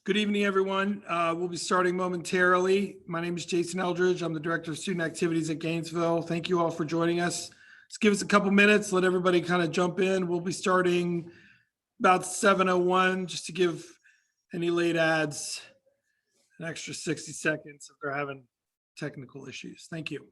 Good evening, everyone. We'll be starting momentarily. My name is Jason Eldridge. I'm the Director of Student Activities at Gainesville. Thank you all for joining us. Just give us a couple minutes, let everybody kind of jump in. We'll be starting about 7:01 just to give any late ads an extra 60 seconds if they're having technical issues. Thank you.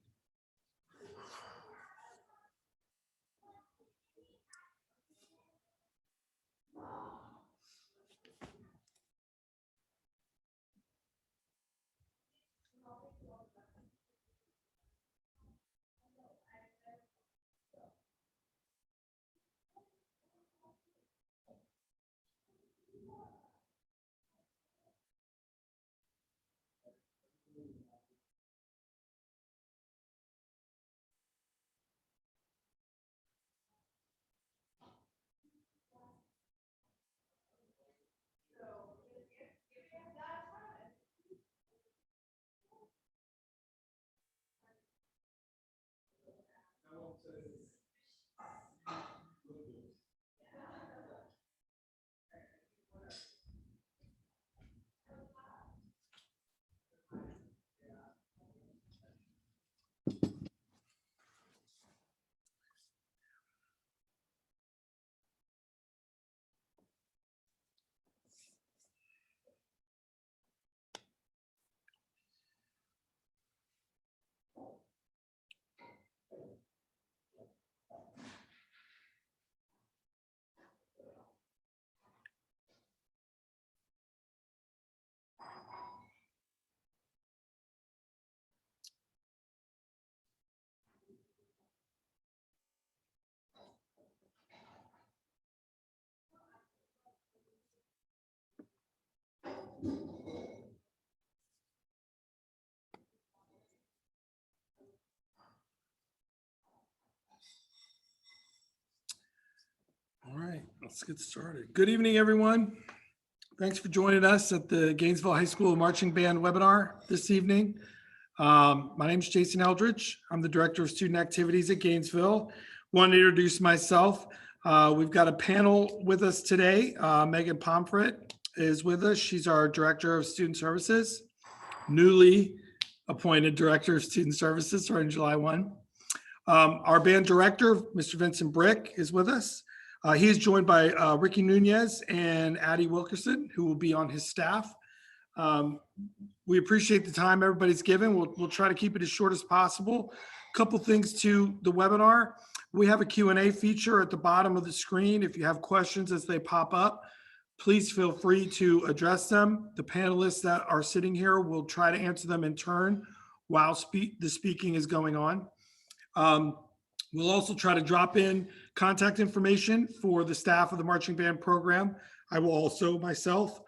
All right, let's get started. Good evening, everyone. Thanks for joining us at the Gainesville High School Marching Band webinar this evening. My name is Jason Eldridge. I'm the Director of Student Activities at Gainesville. Want to introduce myself. We've got a panel with us today. Megan Pomfret is with us. She's our Director of Student Services, newly appointed Director of Student Services starting July 1. Our band director, Mr. Vincent Brick, is with us. He is joined by Ricky Nunez and Addie Wilkerson, who will be on his staff. We appreciate the time everybody's given. We'll try to keep it as short as possible. A couple things to the webinar. We have a Q&A feature at the bottom of the screen. If you have questions as they pop up, please feel free to address them. The panelists that are sitting here will try to answer them in turn while the speaking is going on. We'll also try to drop in contact information for the staff of the marching band program. I will also myself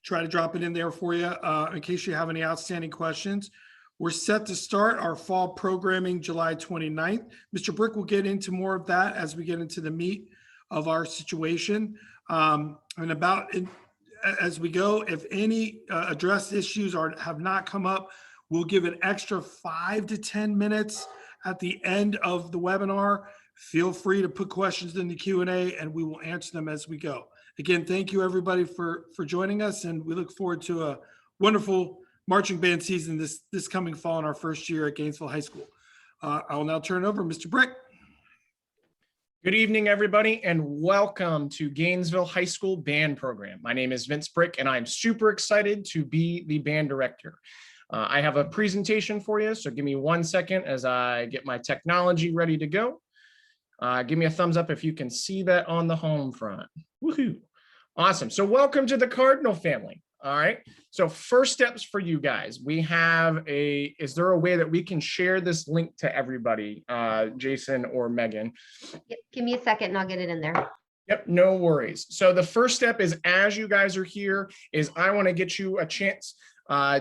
try to drop it in there for you in case you have any outstanding questions. We're set to start our fall programming July 29th. Mr. Brick will get into more of that as we get into the meat of our situation. As we go, if any addressed issues have not come up, we'll give an extra 5 to 10 minutes at the end of the webinar. Feel free to put questions in the Q&A and we will answer them as we go. Again, thank you everybody for joining us, and we look forward to a wonderful marching band season this coming fall in our first year at Gainesville High School. I will now turn it over to Mr. Brick. Good evening, everybody, and welcome to Gainesville High School Band Program. My name is Vince Brick, and I'm super excited to be the band director. I have a presentation for you, so give me 1 second as I get my technology ready to go. Give me a thumbs up if you can see that on the home front. Woohoo! Awesome. So welcome to the Cardinal family. All right. So first steps for you guys. We have is there a way that we can share this link to everybody, Jason or Megan? Give me a second and I'll get it in there. Yep, no worries. So the first step is, as you guys are here, is I want to get you a chance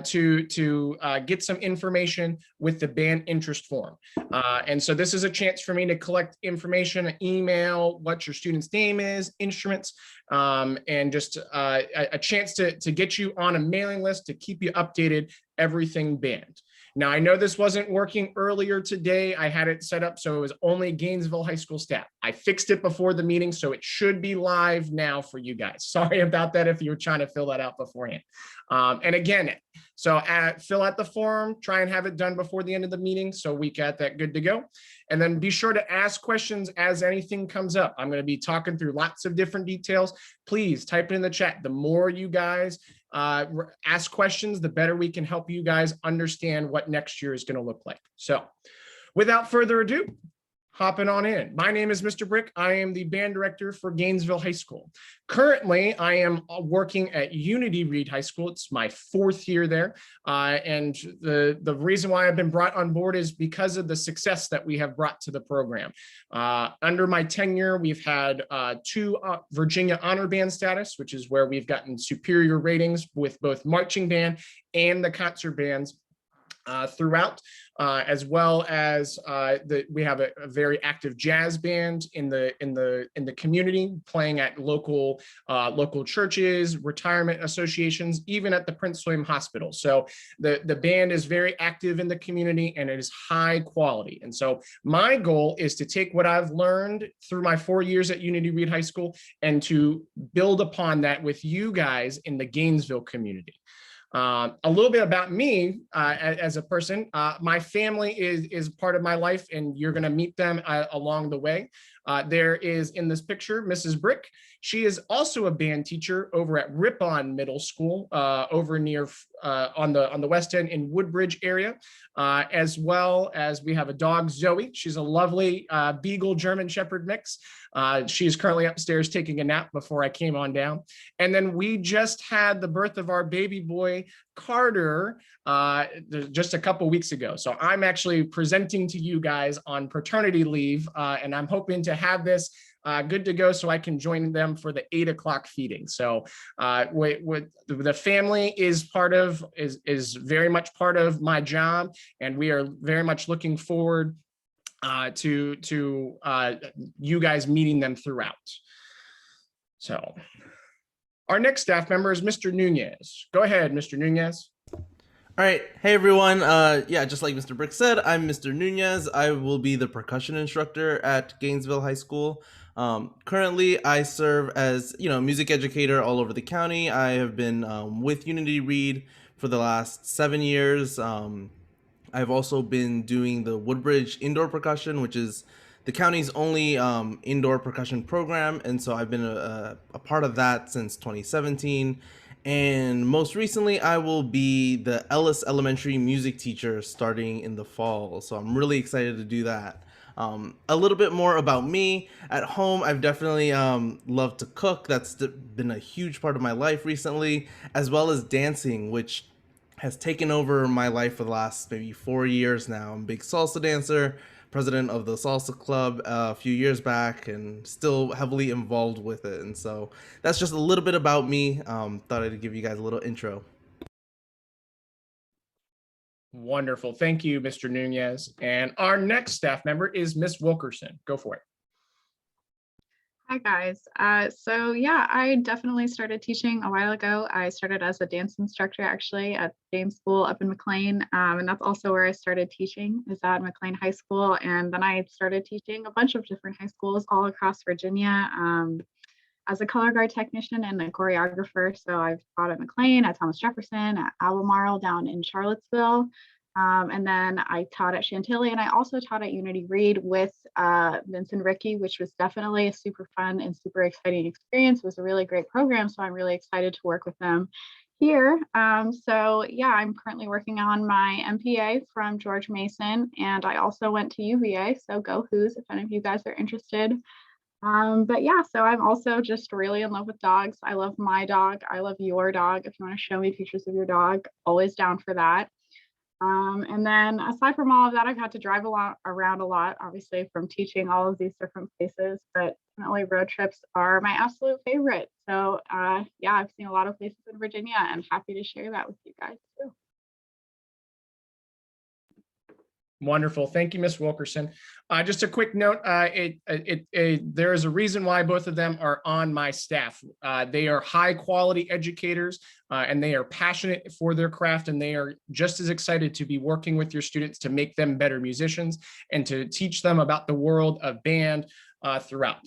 to get some information with the band interest form. And so this is a chance for me to collect information, email, what your student's name is, instruments, and just a chance to get you on a mailing list to keep you updated, everything band. Now, I know this wasn't working earlier today. I had it set up so it was only Gainesville High School staff. I fixed it before the meeting, so it should be live now for you guys. Sorry about that if you were trying to fill that out beforehand. And again, so fill out the form, try and have it done before the end of the meeting so we got that good to go. And then be sure to ask questions as anything comes up. I'm going to be talking through lots of different details. Please type it in the chat. The more you guys ask questions, the better we can help you guys understand what next year is going to look like. So without further ado, hopping on in. My name is Mr. Brick. I am the band director for Gainesville High School. Currently, I am working at Unity Reed High School. It's my 4th year there. And the reason why I've been brought on board is because of the success that we have brought to the program. Under my tenure, we've had 2 Virginia Honor Band status, which is where we've gotten superior ratings with both marching band and the concert bands throughout, as well as we have a very active jazz band in the community, playing at local churches, retirement associations, even at the Prince William Hospital. So the band is very active in the community and it is high quality. And so my goal is to take what I've learned through my 4 years at Unity Reed High School and to build upon that with you guys in the Gainesville community. A little bit about me as a person. My family is part of my life, and you're going to meet them along the way. There is in this picture, Mrs. Brick. She is also a band teacher over at Ripon Middle School, over near on the west end in Woodbridge area, as well as we have a dog, Zoe. She's a lovely Beagle German Shepherd mix. She is currently upstairs taking a nap before I came on down. And then we just had the birth of our baby boy, Carter, just a couple weeks ago. So I'm actually presenting to you guys on paternity leave, and I'm hoping to have this good to go so I can join them for the 8 o'clock feeding. So the family is very much part of my job, and we are very much looking forward to you guys meeting them throughout. So our next staff member is Mr. Nunez. Go ahead, Mr. Nunez. All right. Hey, everyone. Yeah, just like Mr. Brick said, I'm Mr. Nunez. I will be the percussion instructor at Gainesville High School. Currently, I serve as, music educator all over the county. I have been with Unity Reed for the last 7 years. I've also been doing the Woodbridge indoor percussion, which is the county's only indoor percussion program. And so I've been a part of that since 2017. And most recently, I will be the Ellis Elementary music teacher starting in the fall. So I'm really excited to do that. A little bit more about me. At home, I've definitely loved to cook. That's been a huge part of my life recently, as well as dancing, which has taken over my life for the last maybe 4 years now. I'm a big salsa dancer, president of the salsa club a few years back, and still heavily involved with it. And so that's just a little bit about me. Thought I'd give you guys a little intro. Wonderful. Thank you, Mr. Nunez. And our next staff member is Miss Wilkerson. Go for it. Hi guys. So yeah, I definitely started teaching a while ago. I started as a dance instructor actually at James School up in McLean. And that's also where I started teaching, is at McLean High School. And then I started teaching a bunch of different high schools all across Virginia as a color guard technician and a choreographer. So I've taught at McLean, at Thomas Jefferson, at Albemarle down in Charlottesville. And then I taught at Chantilly, and I also taught at Unity Reed with Vince and Ricky, which was definitely a super fun and super exciting experience. It was a really great program, so I'm really excited to work with them here. So yeah, I'm currently working on my MPA from George Mason, and I also went to UVA, so go Who's if any of you guys are interested. But yeah, so I'm also just really in love with dogs. I love my dog. I love your dog. If you want to show me pictures of your dog, always down for that. And then aside from all of that, I've had to drive around a lot, obviously from teaching all of these different places, but definitely road trips are my absolute favorite. So yeah, I've seen a lot of places in Virginia and happy to share that with you guys too. Wonderful. Thank you, Miss Wilkerson. Just a quick note, there is a reason why both of them are on my staff. They are high quality educators and they are passionate for their craft, and they are just as excited to be working with your students to make them better musicians and to teach them about the world of band throughout.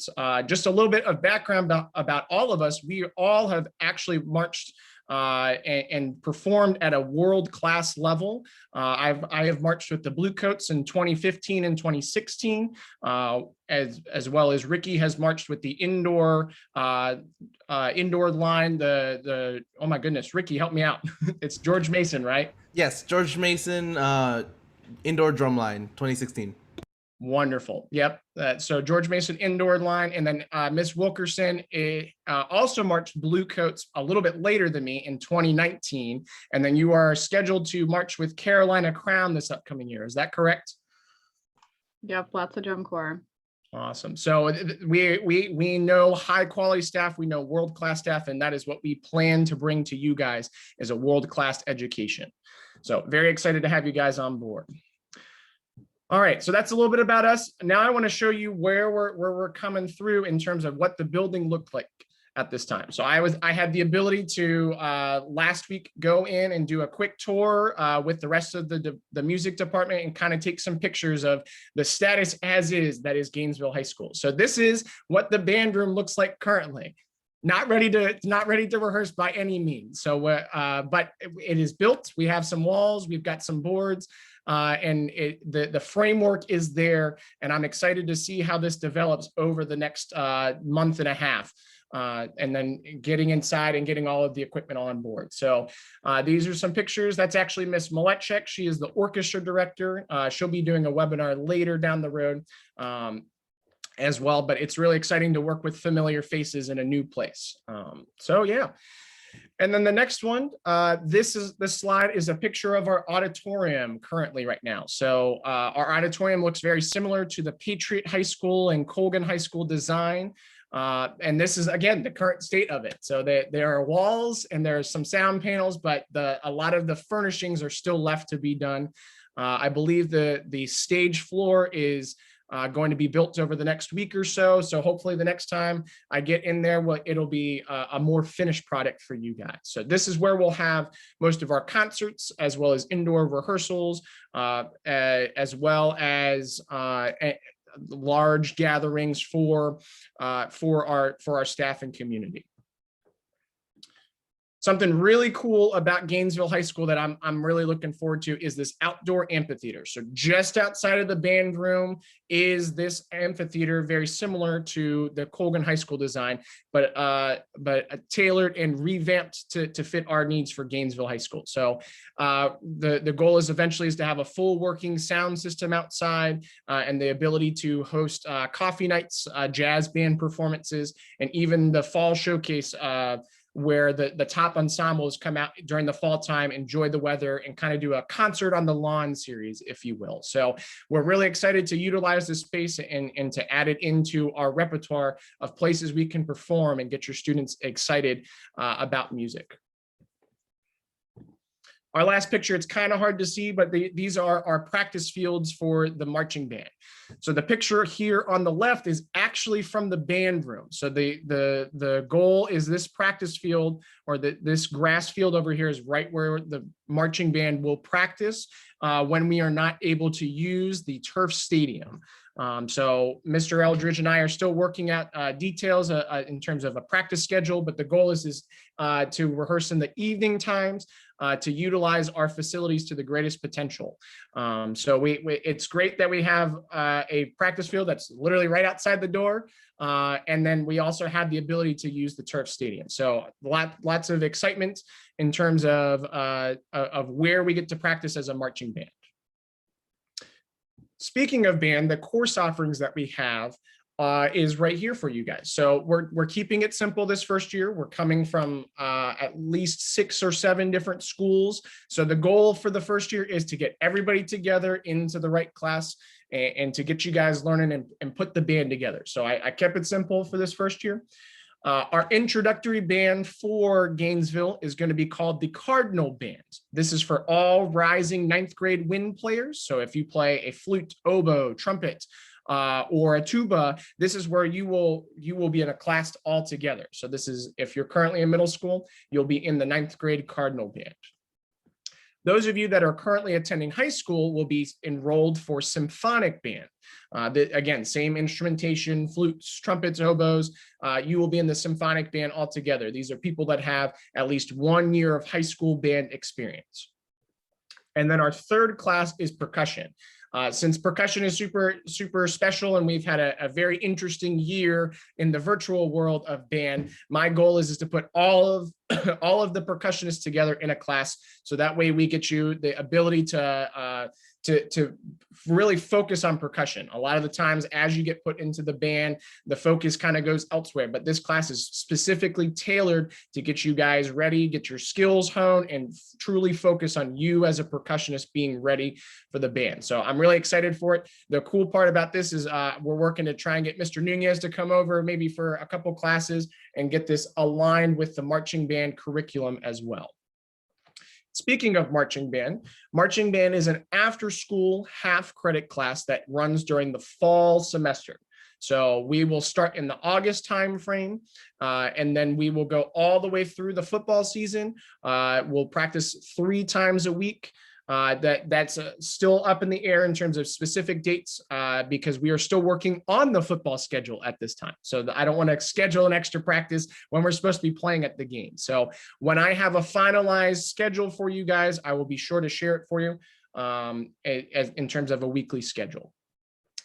Just a little bit of background about all of us. We all have actually marched and performed at a world-class level. I have marched with the Bluecoats in 2015 and 2016, as well as Ricky has marched with the indoor line. Oh my goodness, Ricky, help me out. It's George Mason, right? Yes, George Mason, indoor drumline, 2016. Wonderful. Yep. So George Mason indoor line, and then Miss Wilkerson also marched Bluecoats a little bit later than me in 2019, and then you are scheduled to march with Carolina Crown this upcoming year. Is that correct? Yep, lots of drum corps. Awesome. So we know high quality staff, we know world-class staff, and that is what we plan to bring to you guys, is a world-class education. So very excited to have you guys on board. All right, so that's a little bit about us. Now I want to show you where we're coming through in terms of what the building looked like at this time. So I had the ability to last week go in and do a quick tour with the rest of the music department and kind of take some pictures of the status as is, that is Gainesville High School. So this is what the band room looks like currently. Not ready to rehearse by any means. So, but it is built. We have some walls. We've got some boards. And the framework is there, and I'm excited to see how this develops over the next month and a half, and then getting inside and getting all of the equipment on board. So these are some pictures. That's actually Miss Maletchek. She is the orchestra director. She'll be doing a webinar later down the road as well, but it's really exciting to work with familiar faces in a new place. So yeah. And then the next one, this slide is a picture of our auditorium currently right now. So our auditorium looks very similar to the Patriot High School and Colgan High School design. And this is, again, the current state of it. So there are walls and there are some sound panels, but a lot of the furnishings are still left to be done. I believe the stage floor is going to be built over the next week or so. So hopefully the next time I get in there, it'll be a more finished product for you guys. So this is where we'll have most of our concerts, as well as indoor rehearsals, as well as large gatherings for our staff and community. Something really cool about Gainesville High School that I'm really looking forward to is this outdoor amphitheater. So just outside of the band room is this amphitheater, very similar to the Colgan High School design, but tailored and revamped to fit our needs for Gainesville High School. So the goal is eventually to have a full working sound system outside, and the ability to host coffee nights, jazz band performances, and even the fall showcase where the top ensembles come out during the fall time, enjoy the weather, and kind of do a concert on the lawn series, if you will. So we're really excited to utilize this space and to add it into our repertoire of places we can perform and get your students excited about music. Our last picture, it's kind of hard to see, but these are our practice fields for the marching band. So the picture here on the left is actually from the band room. So the goal is this practice field, or this grass field over here, is right where the marching band will practice when we are not able to use the turf stadium. So Mr. Eldridge and I are still working out details in terms of a practice schedule, but the goal is to rehearse in the evening times, to utilize our facilities to the greatest potential. So it's great that we have a practice field that's literally right outside the door. And then we also have the ability to use the turf stadium. So lots of excitement in terms of where we get to practice as a marching band. Speaking of band, the course offerings that we have is right here for you guys. So we're keeping it simple this first year. We're coming from at least 6 or 7 different schools. So the goal for the first year is to get everybody together into the right class and to get you guys learning and put the band together. So I kept it simple for this first year. Our introductory band for Gainesville is going to be called the Cardinal Band. This is for all rising ninth grade wind players. So if you play a flute, oboe, trumpet, or a tuba, this is where you will be in a class all together. So this is, if you're currently in middle school, you'll be in the ninth grade Cardinal Band. Those of you that are currently attending high school will be enrolled for symphonic band. Again, same instrumentation, flutes, trumpets, oboes. You will be in the symphonic band altogether. These are people that have at least 1 year of high school band experience. And then our third class is percussion. Since percussion is super special and we've had a very interesting year in the virtual world of band, my goal is to put all of the percussionists together in a class, so that way we get you the ability to really focus on percussion. A lot of the times as you get put into the band, the focus kind of goes elsewhere, but this class is specifically tailored to get you guys ready, get your skills honed, and truly focus on you as a percussionist being ready for the band. So I'm really excited for it. The cool part about this is we're working to try and get Mr. Nunez to come over maybe for a couple classes and get this aligned with the marching band curriculum as well. Speaking of marching band is an after-school half-credit class that runs during the fall semester. So we will start in the August timeframe, and then we will go all the way through the football season. We'll practice 3 times a week. That's still up in the air in terms of specific dates because we are still working on the football schedule at this time. So I don't want to schedule an extra practice when we're supposed to be playing at the game. So when I have a finalized schedule for you guys, I will be sure to share it for you in terms of a weekly schedule.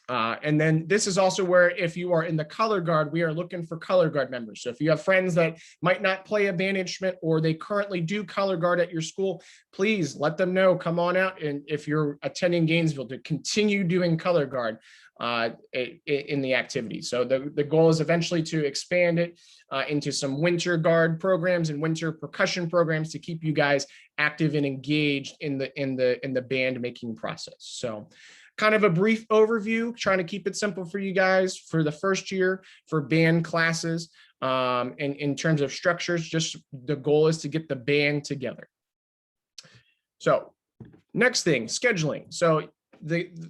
And then this is also where, if you are in the color guard, we are looking for color guard members. So if you have friends that might not play a band instrument or they currently do color guard at your school, please let them know, come on out. And if you're attending Gainesville, to continue doing color guard in the activity. So the goal is eventually to expand it into some winter guard programs and winter percussion programs to keep you guys active and engaged in the band making process. So kind of a brief overview, trying to keep it simple for you guys for the first year for band classes. And in terms of structures, just the goal is to get the band together. So next thing, scheduling. So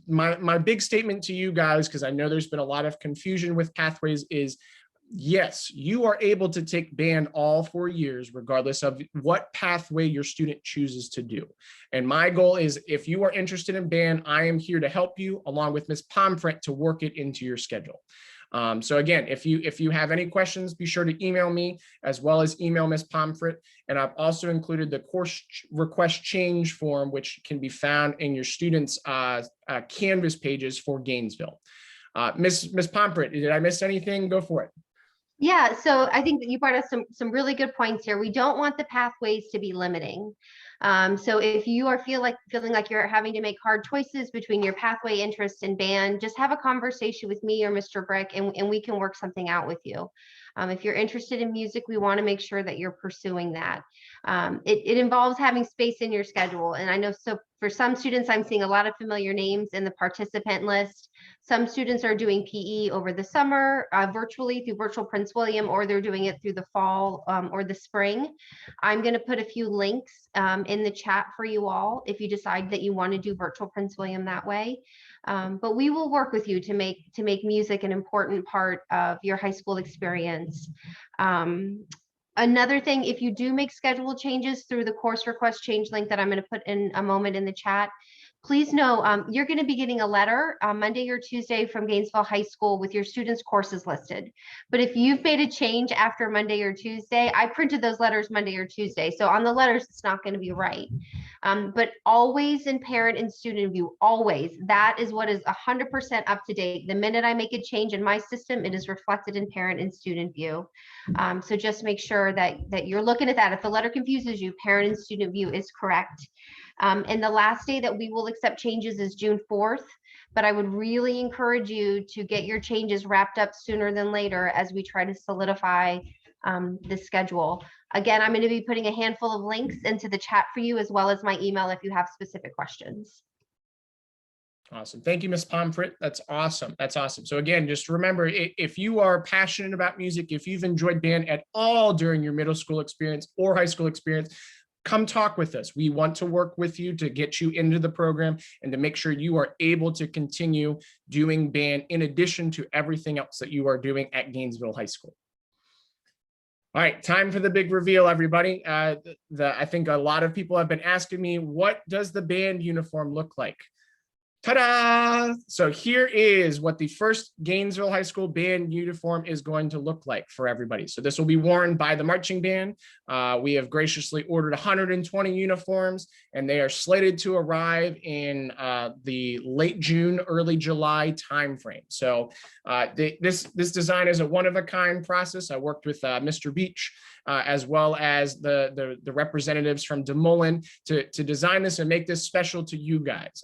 my big statement to you guys, because I know there's been a lot of confusion with pathways, is yes, you are able to take band all 4 years, regardless of what pathway your student chooses to do. And my goal is, if you are interested in band, I am here to help you, along with Ms. Pomfret, to work it into your schedule. So again, if you have any questions, be sure to email me, as well as email Ms. Pomfret. And I've also included the course request change form, which can be found in your students' Canvas pages for Gainesville. Ms. Pomfret, did I miss anything? Go for it. Yeah, so I think that you brought us some really good points here. We don't want the pathways to be limiting. So if you are feeling like you're having to make hard choices between your pathway interest and band, just have a conversation with me or Mr. Brick, and we can work something out with you. If you're interested in music, we want to make sure that you're pursuing that. It involves having space in your schedule. And I know, so for some students, I'm seeing a lot of familiar names in the participant list. Some students are doing PE over the summer, virtually through Virtual Prince William, or they're doing it through the fall or the spring. I'm going to put a few links in the chat for you all if you decide that you want to do Virtual Prince William that way. But we will work with you to make music an important part of your high school experience. Another thing, if you do make schedule changes through the course request change link that I'm going to put in a moment in the chat, please know you're going to be getting a letter Monday or Tuesday from Gainesville High School with your students' courses listed. But if you've made a change after Monday or Tuesday, I printed those letters Monday or Tuesday. So on the letters, it's not going to be right. But always in parent and student view, always. That is what is 100% up to date. The minute I make a change in my system, it is reflected in parent and student view. So just make sure that you're looking at that. If the letter confuses you, parent and student view is correct. And the last day that we will accept changes is June 4th, but I would really encourage you to get your changes wrapped up sooner than later as we try to solidify the schedule. Again, I'm going to be putting a handful of links into the chat for you, as well as my email if you have specific questions. Awesome. Thank you, Ms. Pomfret. That's awesome. That's awesome. So again, just remember, if you are passionate about music, if you've enjoyed band at all during your middle school experience or high school experience, come talk with us. We want to work with you to get you into the program and to make sure you are able to continue doing band in addition to everything else that you are doing at Gainesville High School. All right, time for the big reveal, everybody. I think a lot of people have been asking me, what does the band uniform look like? Ta-da! So here is what the first Gainesville High School band uniform is going to look like for everybody. So this will be worn by the marching band. We have graciously ordered 120 uniforms, and they are slated to arrive in the late June, early July timeframe. So this design is a one-of-a-kind process. I worked with Mr. Beach as well as the representatives from Des Moines to design this and make this special to you guys.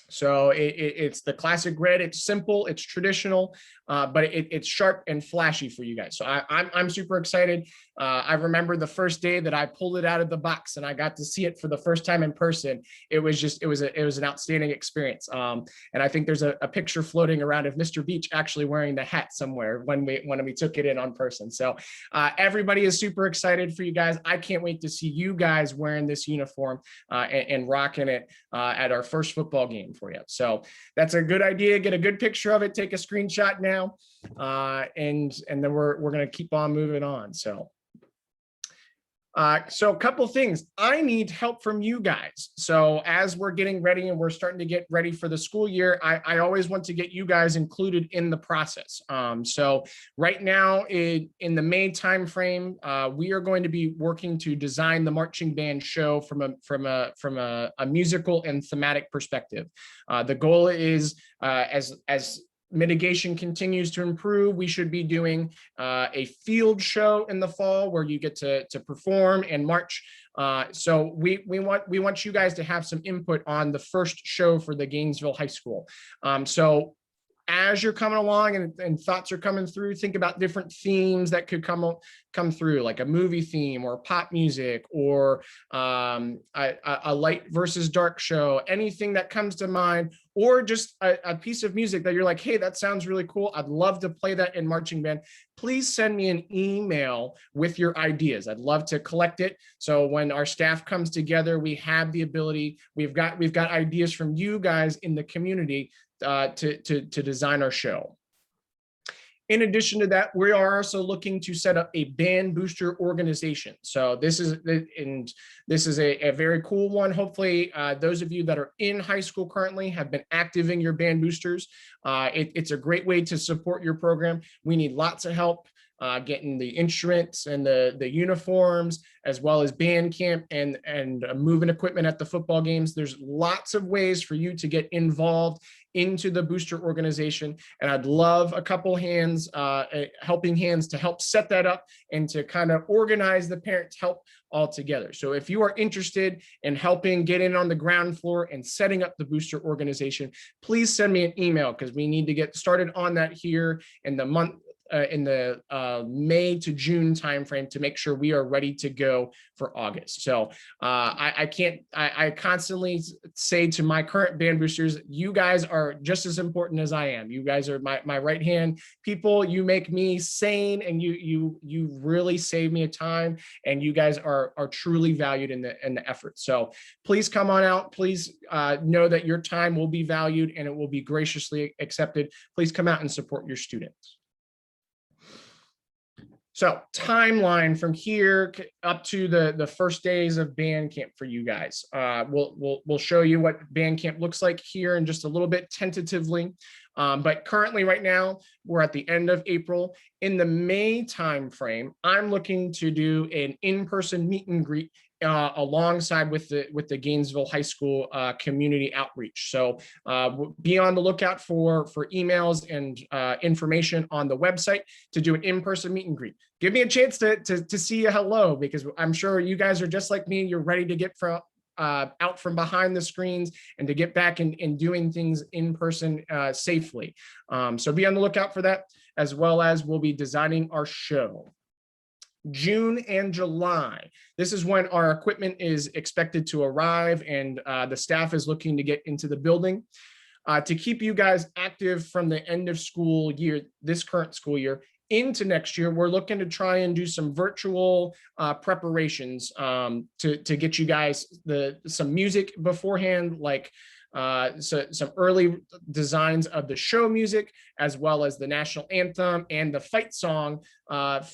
So it's the classic red. It's simple, it's traditional, but it's sharp and flashy for you guys. So I'm super excited. I remember the first day that I pulled it out of the box and I got to see it for the first time in person. It was an outstanding experience. And I think there's a picture floating around of Mr. Beach actually wearing the hat somewhere when we took it in on person. So everybody is super excited for you guys. I can't wait to see you guys wearing this uniform and rocking it at our first football game for you. So that's a good idea. Get a good picture of it, take a screenshot now, and then we're going to keep on moving on. So a couple things. I need help from you guys. So as we're getting ready and we're starting to get ready for the school year, I always want to get you guys included in the process. So right now in the May timeframe, we are going to be working to design the marching band show from a musical and thematic perspective. The goal is as mitigation continues to improve, we should be doing a field show in the fall where you get to perform and march. So we want you guys to have some input on the first show for the Gainesville High School. So as you're coming along and thoughts are coming through, think about different themes that could come through, like a movie theme or pop music or a light versus dark show, anything that comes to mind, or just a piece of music that you're like, hey, that sounds really cool. I'd love to play that in marching band. Please send me an email with your ideas. I'd love to collect it. So when our staff comes together, we have the ability, we've got ideas from you guys in the community to design our show. In addition to that, we are also looking to set up a band booster organization. So this is a very cool one. Hopefully, those of you that are in high school currently have been active in your band boosters. It's a great way to support your program. We need lots of help getting the instruments and the uniforms, as well as band camp and moving equipment at the football games. There's lots of ways for you to get involved into the booster organization. And I'd love a couple hands, helping hands to help set that up and to kind of organize the parents' help all together. So if you are interested in helping get in on the ground floor and setting up the booster organization, please send me an email because we need to get started on that here in the month, in the May to June timeframe to make sure we are ready to go for August. So I constantly say to my current band boosters, you guys are just as important as I am. You guys are my right hand people. You make me sane, and you really save me a time, and you guys are truly valued in the effort. So please come on out. Please know that your time will be valued and it will be graciously accepted. Please come out and support your students. So timeline from here up to the first days of band camp for you guys. We'll show you what band camp looks like here in just a little bit tentatively. But currently right now, we're at the end of April. In the May timeframe, I'm looking to do an in-person meet and greet alongside with the Gainesville High School community outreach. So be on the lookout for emails and information on the website to do an in-person meet and greet. Give me a chance to see you hello, because I'm sure you guys are just like me. You're ready to get out from behind the screens and to get back and doing things in person safely. So be on the lookout for that, as well as we'll be designing our show. June and July. This is when our equipment is expected to arrive and the staff is looking to get into the building. To keep you guys active from the end of school year, this current school year, into next year, we're looking to try and do some virtual preparations to get you guys some music beforehand, like some early designs of the show music, as well as the national anthem and the fight song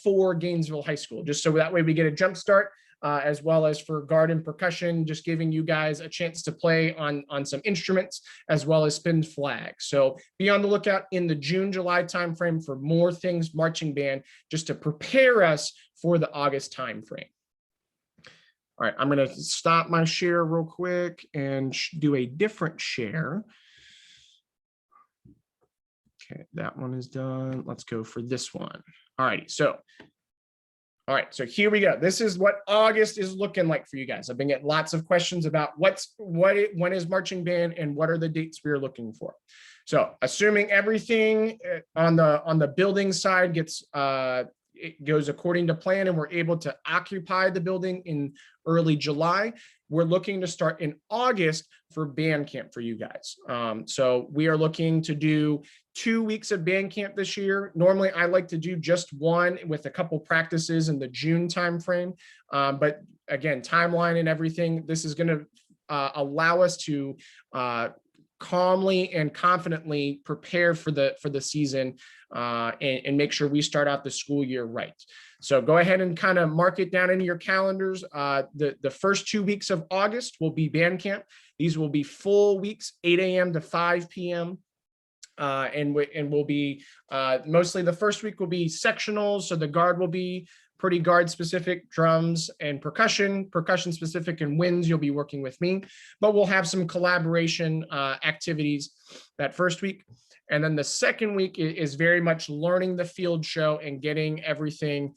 for Gainesville High School, just so that way we get a jump start. As well as for garden percussion, just giving you guys a chance to play on some instruments, as well as spin flags. So be on the lookout in the June-July timeframe for more things marching band, just to prepare us for the August timeframe. All right, I'm going to stop my share real quick and do a different share. Okay, that one is done. Let's go for this one. All righty, all right, so here we go. This is what August is looking like for you guys. I've been getting lots of questions about when is marching band and what are the dates we are looking for. So assuming everything on the building side it goes according to plan and we're able to occupy the building in early July, we're looking to start in August for band camp for you guys. So we are looking to do 2 weeks of band camp this year. Normally I like to do just one with a couple practices in the June timeframe. But again, timeline and everything, this is going to allow us to calmly and confidently prepare for the season and make sure we start out the school year right. So go ahead and kind of mark it down into your calendars. The first 2 weeks of August will be band camp. These will be full weeks, 8 a.m. to 5 p.m. And we'll be mostly the first week will be sectionals. So the guard will be pretty guard specific, drums and percussion specific, and winds you'll be working with me, but we'll have some collaboration activities that first week. And then the second week is very much learning the field show and getting everything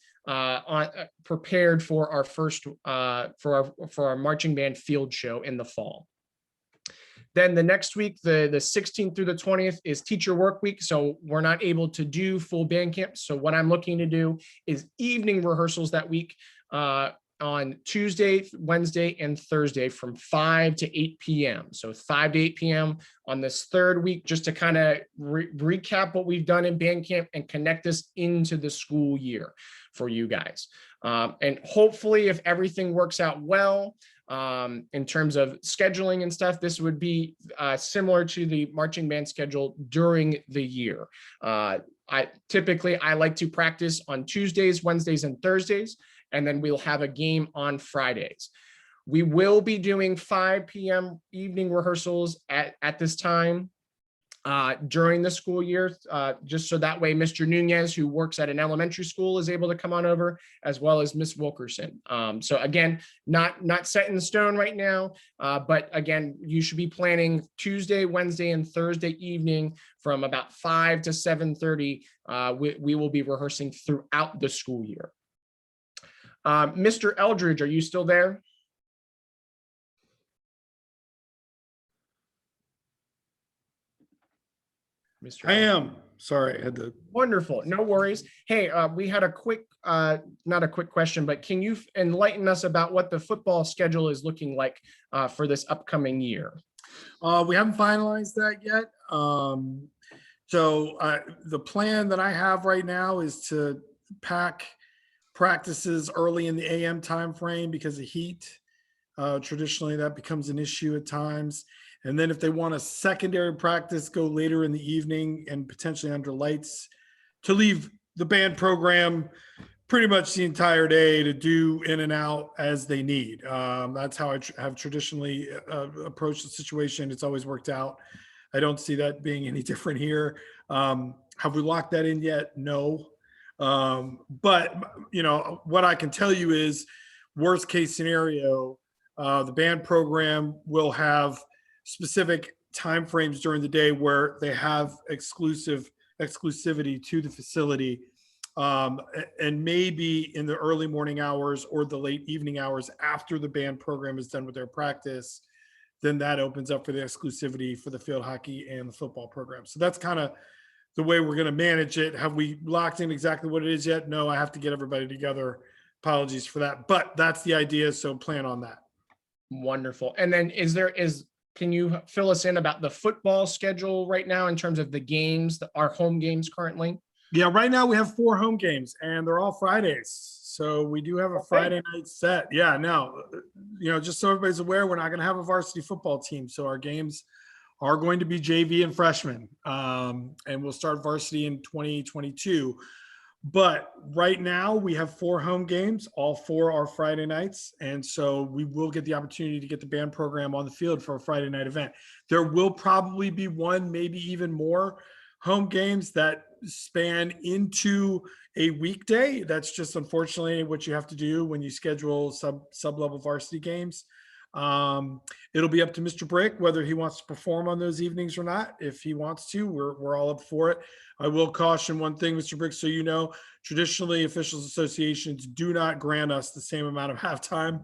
prepared for our first for our marching band field show in the fall. Then the next week, the 16th through the 20th is teacher work week. So we're not able to do full band camp. So what I'm looking to do is evening rehearsals that week on Tuesday, Wednesday, and Thursday from 5 to 8 p.m. So 5 to 8 p.m. on this third week, just to kind of recap what we've done in band camp and connect us into the school year for you guys. And hopefully, if everything works out well, in terms of scheduling and stuff, this would be similar to the marching band schedule during the year. I like to practice on Tuesdays, Wednesdays, and Thursdays, and then we'll have a game on Fridays. We will be doing 5 p.m. evening rehearsals at this time during the school year, just so that way Mr. Nunez, who works at an elementary school, is able to come on over, as well as Miss Wilkerson. So again, not set in stone right now, but again, you should be planning Tuesday, Wednesday, and Thursday evening from about 5 to 7:30. We will be rehearsing throughout the school year. Mr. Eldridge, are you still there? I am. Sorry, I had to. Wonderful. No worries. Hey, we had a quick, not a quick question, but can you enlighten us about what the football schedule is looking like for this upcoming year? We haven't finalized that yet. So the plan that I have right now is to pack practices early in the AM timeframe because of heat. Traditionally, that becomes an issue at times. And then if they want a secondary practice, go later in the evening and potentially under lights, to leave the band program pretty much the entire day to do in and out as they need. That's how I have traditionally approached the situation. It's always worked out. I don't see that being any different here. Have we locked that in yet? No. But you know, what I can tell you is, worst case scenario, the band program will have specific timeframes during the day where they have exclusivity to the facility, and maybe in the early morning hours or the late evening hours after the band program is done with their practice, then that opens up for the exclusivity for the field hockey and the football program. So that's kind of the way we're going to manage it. Have we locked in exactly what it is yet? No, I have to get everybody together apologies for that, but that's the idea. So plan on that. Wonderful. And then can you fill us in about the football schedule right now in terms of the games, our home games currently? Yeah, right now we have 4 home games and they're all Fridays. So we do have a Friday night set. Yeah, no, just so everybody's aware, we're not going to have a varsity football team. So our games are going to be JV and freshmen. And we'll start varsity in 2022. But right now we have 4 home games. All 4 are Friday nights. And so we will get the opportunity to get the band program on the field for a Friday night event. There will probably be 1, maybe even more home games that span into a weekday. That's just unfortunately what you have to do when you schedule sub-level varsity games. It'll be up to Mr. Brick whether he wants to perform on those evenings or not. If he wants to, we're all up for it. I will caution one thing, Mr. Brick, so you know, traditionally officials associations do not grant us the same amount of halftime,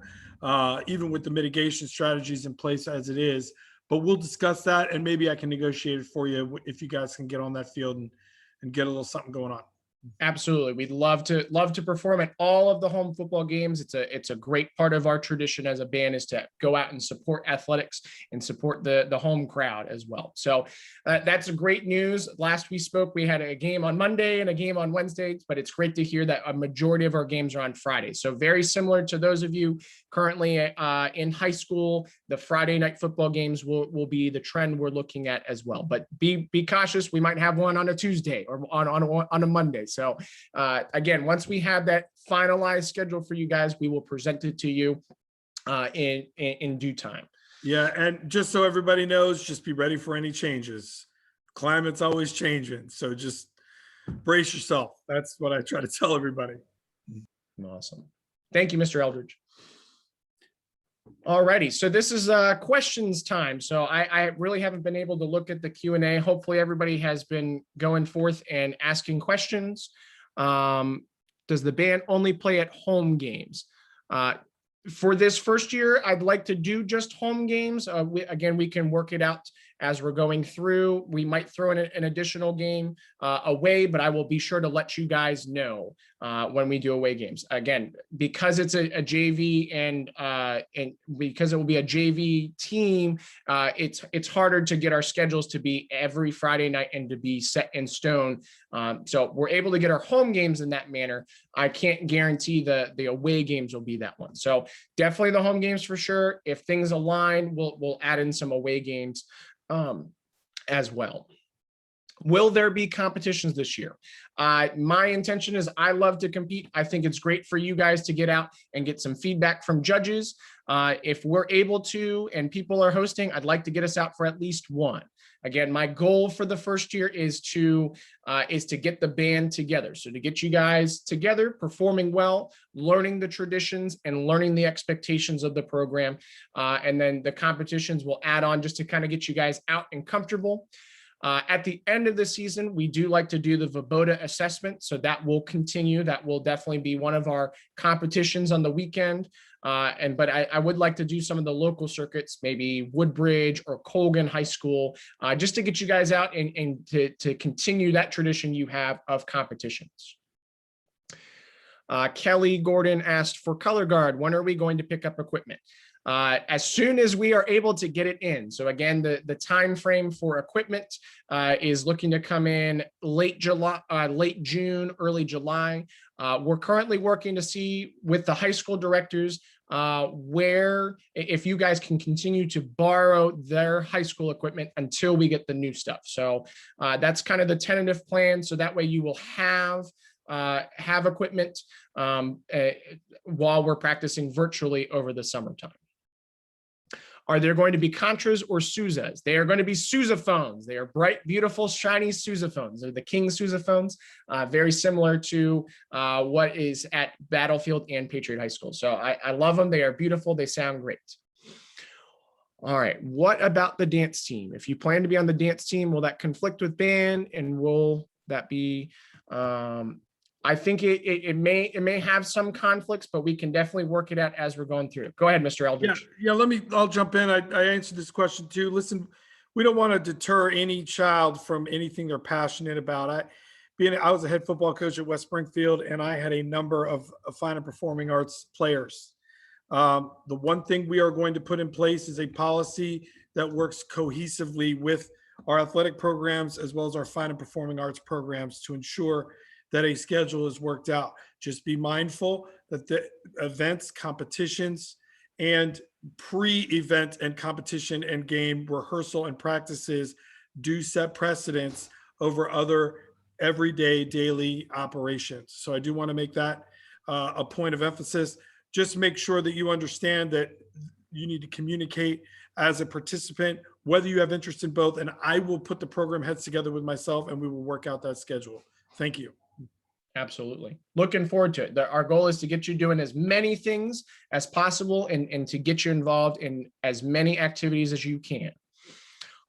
even with the mitigation strategies in place as it is. But we'll discuss that, and maybe I can negotiate it for you if you guys can get on that field and get a little something going on. Absolutely. We'd love to perform at all of the home football games. It's a great part of our tradition as a band is to go out and support athletics and support the home crowd as well. So that's great news. Last we spoke, we had a game on Monday and a game on Wednesday, but it's great to hear that a majority of our games are on Friday. So very similar to those of you currently in high school, the Friday night football games will be the trend we're looking at as well. But be cautious. We might have one on a Tuesday or on a Monday. So again, once we have that finalized schedule for you guys, we will present it to you in due time. Yeah, and just so everybody knows, just be ready for any changes. Climate's always changing, so just brace yourself. That's what I try to tell everybody. Awesome. Thank you, Mr. Eldridge. Alrighty, so this is questions time. So I really haven't been able to look at the Q&A. Hopefully everybody has been going forth and asking questions. Does the band only play at home games? For this first year, I'd like to do just home games. Again, we can work it out as we're going through. We might throw in an additional game away, but I will be sure to let you guys know when we do away games. Again, because it's a JV and because it will be a JV team, it's harder to get our schedules to be every Friday night and to be set in stone. So we're able to get our home games in that manner. I can't guarantee the away games will be that one. So definitely the home games for sure. If things align, we'll add in some away games as well. Will there be competitions this year? My intention is I love to compete. I think it's great for you guys to get out and get some feedback from judges. If we're able to and people are hosting, I'd like to get us out for at least one. Again, my goal for the first year is to get the band together. So to get you guys together, performing well, learning the traditions and learning the expectations of the program. And then the competitions will add on just to kind of get you guys out and comfortable. At the end of the season, we do like to do the Voboda assessment. So that will continue. That will definitely be one of our competitions on the weekend. But I would like to do some of the local circuits, maybe Woodbridge or Colgan High School, just to get you guys out and to continue that tradition you have of competitions. Kelly Gordon asked for color guard. When are we going to pick up equipment? As soon as we are able to get it in. So again, the time frame for equipment is looking to come in late June, early July. We're currently working to see with the high school directors where if you guys can continue to borrow their high school equipment until we get the new stuff. So that's kind of the tentative plan. So that way you will have equipment while we're practicing virtually over the summertime. Are there going to be Contras or Souzas? They are going to be sousaphones. They are bright, beautiful, shiny sousaphones. They're the King sousaphones, very similar to what is at Battlefield and Patriot High School. So I love them. They are beautiful. They sound great. All right. What about the dance team? If you plan to be on the dance team, will that conflict with band? And will that be... I think it may have some conflicts, but we can definitely work it out as we're going through it. Go ahead, Mr. Eldridge. Yeah, I'll jump in. I answered this question too. Listen, we don't want to deter any child from anything they're passionate about. I was a head football coach at West Springfield, and I had a number of fine and performing arts players. The one thing we are going to put in place is a policy that works cohesively with our athletic programs as well as our fine and performing arts programs to ensure that a schedule is worked out. Just be mindful that the events, competitions, and pre-event and competition and game rehearsal and practices do set precedents over other everyday daily operations. So I do want to make that a point of emphasis. Just make sure that you understand that you need to communicate as a participant, whether you have interest in both, and I will put the program heads together with myself and we will work out that schedule. Thank you. Absolutely. Looking forward to it. Our goal is to get you doing as many things as possible and to get you involved in as many activities as you can.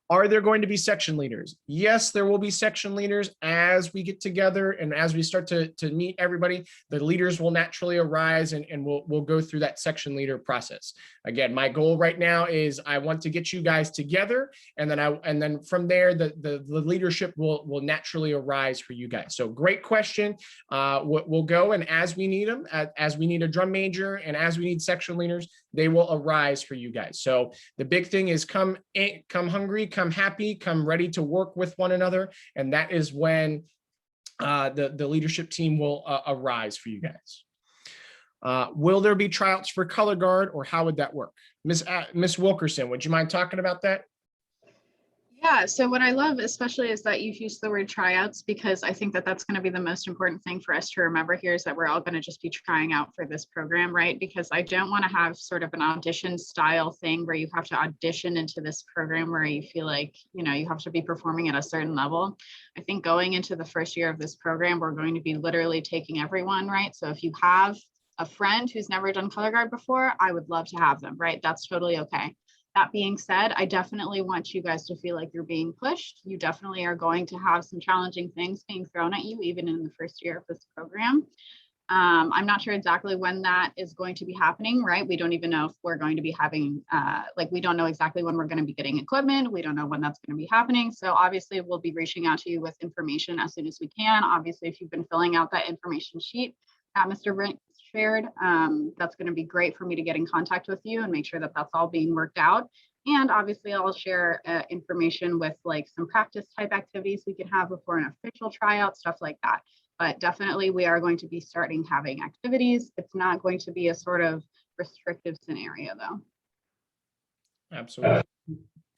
Are there going to be section leaders? Yes, there will be section leaders as we get together and as we start to meet everybody. The leaders will naturally arise and we'll go through that section leader process. Again, my goal right now is I want to get you guys together, and then from there the leadership will naturally arise for you guys. So great question. We'll go, and as we need them, as we need a drum major and as we need section leaders, they will arise for you guys. So the big thing is come hungry, come happy, come ready to work with one another. And that is when the leadership team will arise for you guys. Will there be tryouts for color guard, or how would that work? Miss Wilkerson, would you mind talking about that? Yeah, so what I love especially is that you've used the word tryouts, because I think that that's going to be the most important thing for us to remember here, is that we're all going to just be trying out for this program, right? Because I don't want to have sort of an audition style thing where you have to audition into this program where you feel like, you know, you have to be performing at a certain level. I think going into the first year of this program, we're going to be literally taking everyone, right? So if you have a friend who's never done color guard before, I would love to have them, right? That's totally okay. That being said, I definitely want you guys to feel like you're being pushed. You definitely are going to have some challenging things being thrown at you, even in the first year of this program. I'm not sure exactly when that is going to be happening, right? We don't even know if we're going to be having, we don't know exactly when we're going to be getting equipment. We don't know when that's going to be happening. So obviously we'll be reaching out to you with information as soon as we can. Obviously, if you've been filling out that information sheet that Mr. Brent shared, that's going to be great for me to get in contact with you and make sure that that's all being worked out. And obviously I'll share information with like some practice type activities we can have before an official tryout, stuff like that. But definitely we are going to be starting having activities. It's not going to be a sort of restrictive scenario though. Absolutely.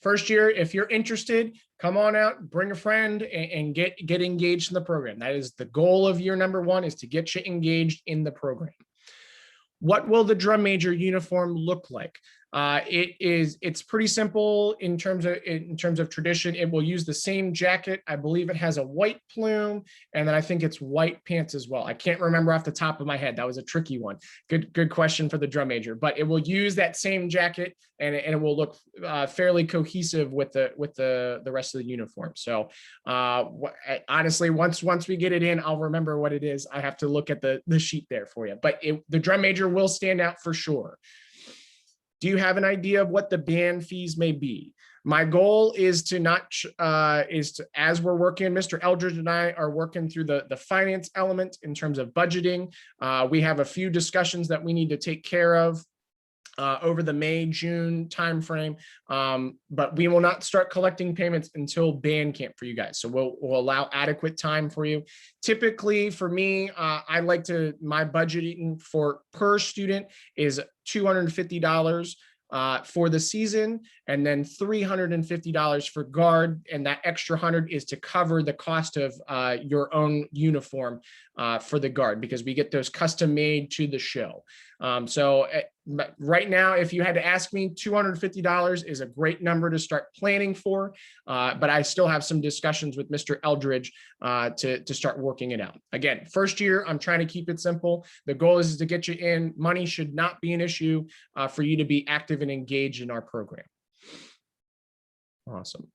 First year, if you're interested, come on out, bring a friend, and get engaged in the program. That is the goal of year number one, is to get you engaged in the program. What will the drum major uniform look like? It's pretty simple in terms of tradition. It will use the same jacket. I believe it has a white plume, and then I think it's white pants as well. I can't remember off the top of my head. That was a tricky one. Good question for the drum major, but it will use that same jacket, and it will look fairly cohesive with the rest of the uniform. So honestly, once we get it in, I'll remember what it is. I have to look at the sheet there for you, but the drum major will stand out for sure. Do you have an idea of what the band fees may be? My goal is as we're working, Mr. Eldridge and I are working through the finance element in terms of budgeting. We have a few discussions that we need to take care of over the May-June timeframe, but we will not start collecting payments until band camp for you guys. So we'll allow adequate time for you. Typically for me, my budgeting for per student is $250 for the season, and then $350 for guard, and that extra 100 is to cover the cost of your own uniform for the guard, because we get those custom made to the show. So right now, if you had to ask me, $250 is a great number to start planning for, but I still have some discussions with Mr. Eldridge to start working it out. Again, first year, I'm trying to keep it simple. The goal is to get you in. Money should not be an issue for you to be active and engaged in our program. Awesome.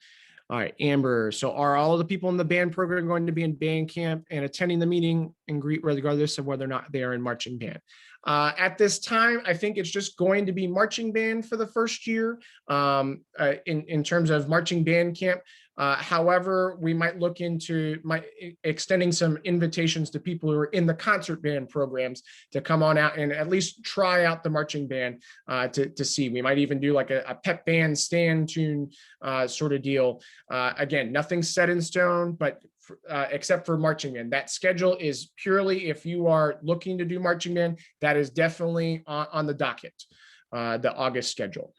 All right, Amber. So are all of the people in the band program going to be in band camp and attending the meeting and greet regardless of whether or not they are in marching band? At this time, I think it's just going to be marching band for the first year in terms of marching band camp. However, we might look into extending some invitations to people who are in the concert band programs to come on out and at least try out the marching band to see. We might even do like a pep band stand tune sort of deal. Again, nothing set in stone, but except for marching band. That schedule is purely if you are looking to do marching band, that is definitely on the docket, the August schedule.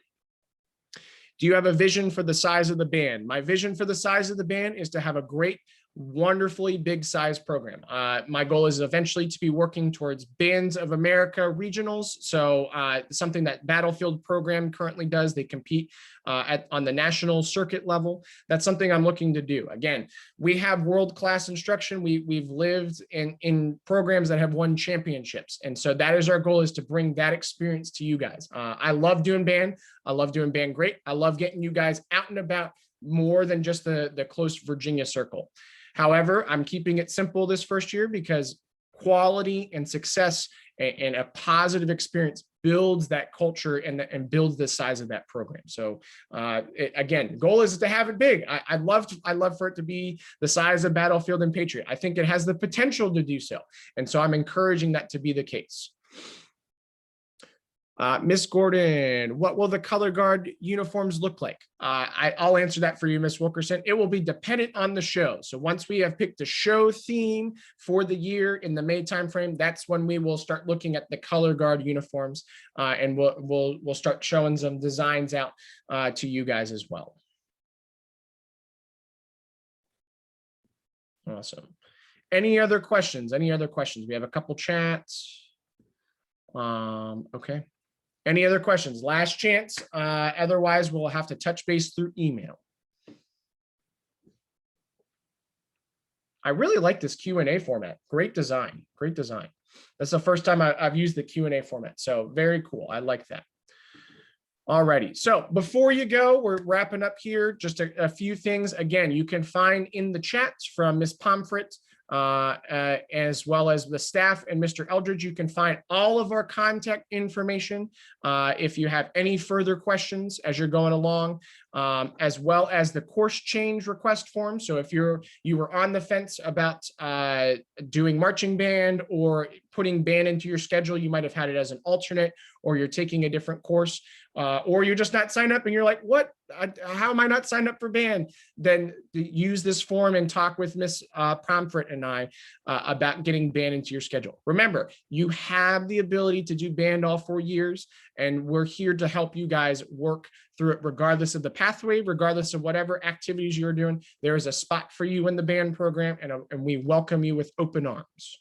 Do you have a vision for the size of the band? My vision for the size of the band is to have a great, wonderfully big size program. My goal is eventually to be working towards Bands of America regionals. So something that Battlefield program currently does. They compete on the national circuit level. That's something I'm looking to do. Again, we have world-class instruction. We've lived in programs that have won championships. And so that is our goal, is to bring that experience to you guys. I love doing band. I love doing band great. I love getting you guys out and about more than just the close Virginia circle. However, I'm keeping it simple this first year because quality and success and a positive experience builds that culture and builds the size of that program. So again, goal is to have it big. I'd love for it to be the size of Battlefield and Patriot. I think it has the potential to do so. And so I'm encouraging that to be the case. Miss Gordon, what will the color guard uniforms look like? I'll answer that for you, Miss Wilkerson. It will be dependent on the show. So once we have picked a show theme for the year in the May timeframe, that's when we will start looking at the color guard uniforms, and we'll start showing some designs out to you guys as well. Awesome. Any other questions? Any other questions? We have a couple chats. Okay. Any other questions? Last chance. Otherwise, we'll have to touch base through email. I really like this Q&A format. Great design. Great design. That's the first time I've used the Q&A format. So very cool. I like that. Alrighty. So before you go, we're wrapping up here. Just a few things. Again, you can find in the chats from Ms. Pomfret, as well as the staff and Mr. Eldridge. You can find all of our contact information if you have any further questions as you're going along, as well as the course change request form. So if you were on the fence about doing marching band or putting band into your schedule, you might have had it as an alternate, or you're taking a different course, or you're just not signed up and you're like, what? How am I not signed up for band? Then use this form and talk with Miss Pomfret and I about getting band into your schedule. Remember, you have the ability to do band all 4 years, and we're here to help you guys work through it regardless of the pathway, regardless of whatever activities you're doing. There is a spot for you in the band program, and we welcome you with open arms.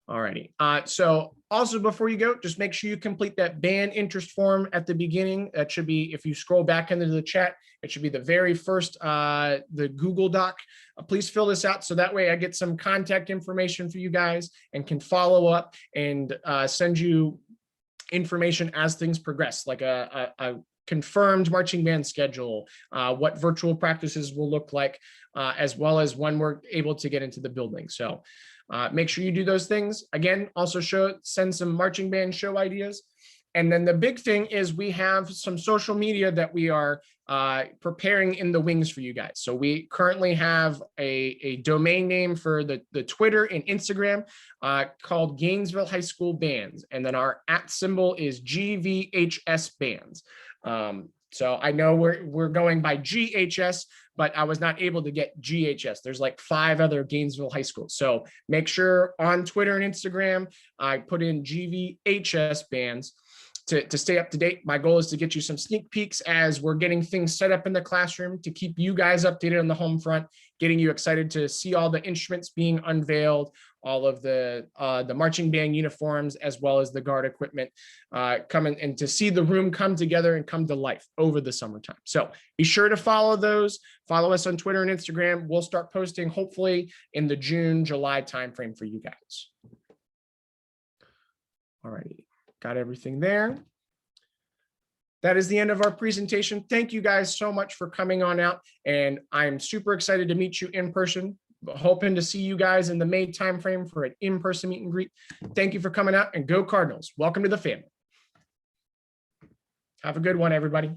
All righty. So also before you go, just make sure you complete that band interest form at the beginning. That should be, if you scroll back into the chat, it should be the very first, the Google Doc. Please fill this out so that way I get some contact information for you guys and can follow up and send you information as things progress, like a confirmed marching band schedule, what virtual practices will look like, as well as when we're able to get into the building. So make sure you do those things. Again, also send some marching band show ideas. And then the big thing is we have some social media that we are preparing in the wings for you guys. So we currently have a domain name for the Twitter and Instagram called Gainesville High School Bands. And then our @ symbol is GVHS Bands. So I know we're going by GHS, but I was not able to get GHS. There's like 5 other Gainesville high schools. So make sure on Twitter and Instagram, I put in GVHS Bands to stay up to date. My goal is to get you some sneak peeks as we're getting things set up in the classroom to keep you guys updated on the home front, getting you excited to see all the instruments being unveiled, all of the marching band uniforms, as well as the guard equipment coming, and to see the room come together and come to life over the summertime. So be sure to follow those. Follow us on Twitter and Instagram. We'll start posting hopefully in the June, July timeframe for you guys. All righty, got everything there. That is the end of our presentation. Thank you guys so much for coming on out, and I'm super excited to meet you in person. Hoping to see you guys in the May timeframe for an in-person meet and greet. Thank you for coming out, and go Cardinals. Welcome to the family. Have a good one, everybody.